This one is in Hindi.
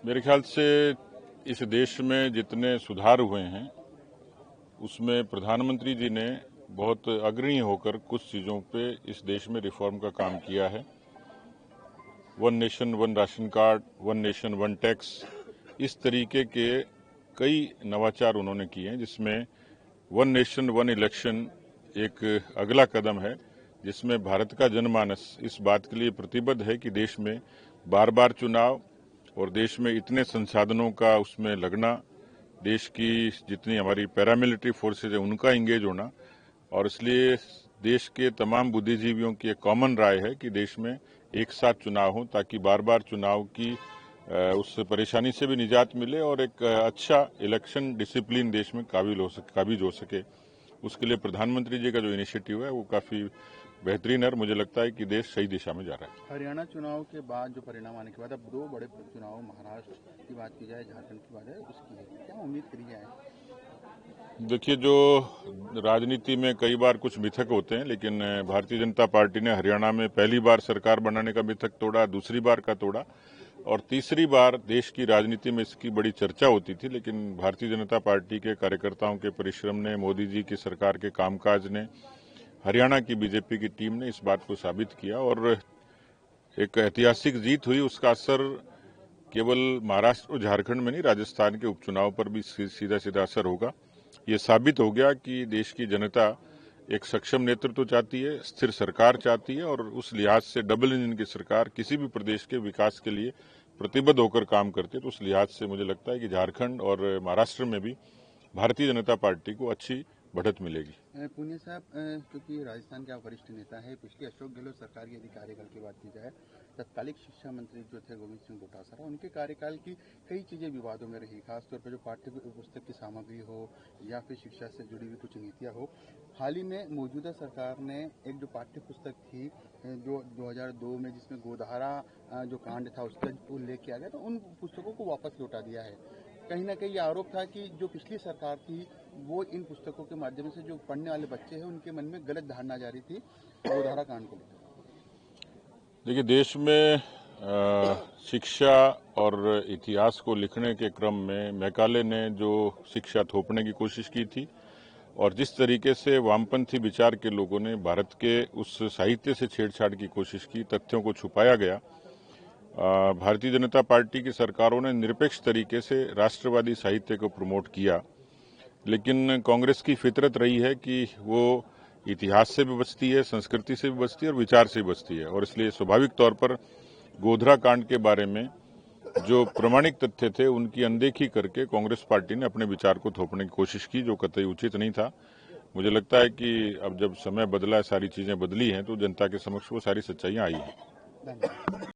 मेरे ख्याल से इस देश में जितने सुधार हुए हैं उसमें प्रधानमंत्री जी ने बहुत अग्रणी होकर कुछ चीज़ों पे इस देश में रिफॉर्म का काम किया है। One nation one ration card, one nation one tax, इस तरीके के कई नवाचार उन्होंने किए हैं, जिसमें वन नेशन वन इलेक्शन एक अगला कदम है, जिसमें भारत का जनमानस इस बात के लिए प्रतिबद्ध है कि देश में बार बार चुनाव और देश में इतने संसाधनों का उसमें लगना, देश की जितनी हमारी पैरामिलिट्री फोर्सेज है उनका इंगेज होना, और इसलिए देश के तमाम बुद्धिजीवियों की एक कॉमन राय है कि देश में एक साथ चुनाव हो ताकि बार बार चुनाव की उस परेशानी से भी निजात मिले और एक अच्छा इलेक्शन डिसिप्लिन देश में काबिज हो सके। उसके लिए प्रधानमंत्री जी का जो इनिशिएटिव है वो काफ़ी बेहतरीन है और मुझे लगता है कि देश सही दिशा में जा रहा है। हरियाणा चुनाव के बाद जो परिणाम आने के बाद अब दो बड़े चुनाव, महाराष्ट्र की बात की जाए, झारखंड की बात है, उसकी है, क्या उम्मीद करी जाए? देखिए, जो राजनीति में कई बार कुछ मिथक होते हैं, लेकिन भारतीय जनता पार्टी ने हरियाणा में पहली बार सरकार बनाने का मिथक तोड़ा, दूसरी बार का तोड़ा और तीसरी बार देश की राजनीति में इसकी बड़ी चर्चा होती थी। लेकिन भारतीय जनता पार्टी के कार्यकर्ताओं के परिश्रम ने, मोदी जी की सरकार के कामकाज ने, हरियाणा की बीजेपी की टीम ने इस बात को साबित किया और एक ऐतिहासिक जीत हुई। उसका असर केवल महाराष्ट्र और झारखंड में नहीं, राजस्थान के उपचुनाव पर भी सीधा सीधा असर होगा। ये साबित हो गया कि देश की जनता एक सक्षम नेतृत्व चाहती है, स्थिर सरकार चाहती है और उस लिहाज से डबल इंजन की सरकार किसी भी प्रदेश के विकास के लिए प्रतिबद्ध होकर काम करती है। तो उस लिहाज से मुझे लगता है कि झारखंड और महाराष्ट्र में भी भारतीय जनता पार्टी को अच्छी बढ़त मिलेगी। पुनिया साहब, क्योंकि राजस्थान के वरिष्ठ नेता है, पिछली अशोक गहलोत सरकार के यदि कार्यकाल की बात की जाए, तत्कालिक शिक्षा मंत्री जो थे गोविंद सिंह डोटासरा, उनके कार्यकाल की कई चीज़ें विवादों में रही, खासतौर पर जो पाठ्य पुस्तक की सामग्री हो या फिर शिक्षा से जुड़ी हुई कुछ नीतियाँ हो। हाल ही में मौजूदा सरकार ने एक जो पाठ्य पुस्तक थी जो 2002 में, जिसमें गोधारा जो कांड था उसका उल्लेख किया गया, तो उन पुस्तकों को वापस लौटा दिया है। कहीं ना कहीं ये आरोप था कि जो पिछली सरकार थी वो इन पुस्तकों के माध्यम से जो पढ़ने वाले बच्चे हैं उनके मन में गलत धारणा जा रही थी गोधारा कांड को लेकर। देखिए, देश में शिक्षा और इतिहास को लिखने के क्रम में मैकाले ने जो शिक्षा थोपने की कोशिश की थी और जिस तरीके से वामपंथी विचार के लोगों ने भारत के उस साहित्य से छेड़छाड़ की कोशिश की, तथ्यों को छुपाया गया। भारतीय जनता पार्टी की सरकारों ने निरपेक्ष तरीके से राष्ट्रवादी साहित्य को प्रमोट किया, लेकिन कांग्रेस की फितरत रही है कि वो इतिहास से भी बचती है, संस्कृति से भी बचती है और विचार से भी बचती है। और इसलिए स्वाभाविक तौर पर गोधरा कांड के बारे में जो प्रमाणिक तथ्य थे उनकी अनदेखी करके कांग्रेस पार्टी ने अपने विचार को थोपने की कोशिश की, जो कतई उचित नहीं था। मुझे लगता है कि अब जब समय बदला है, सारी चीजें बदली हैं, तो जनता के समक्ष वो सारी सच्चाइयां आई हैं।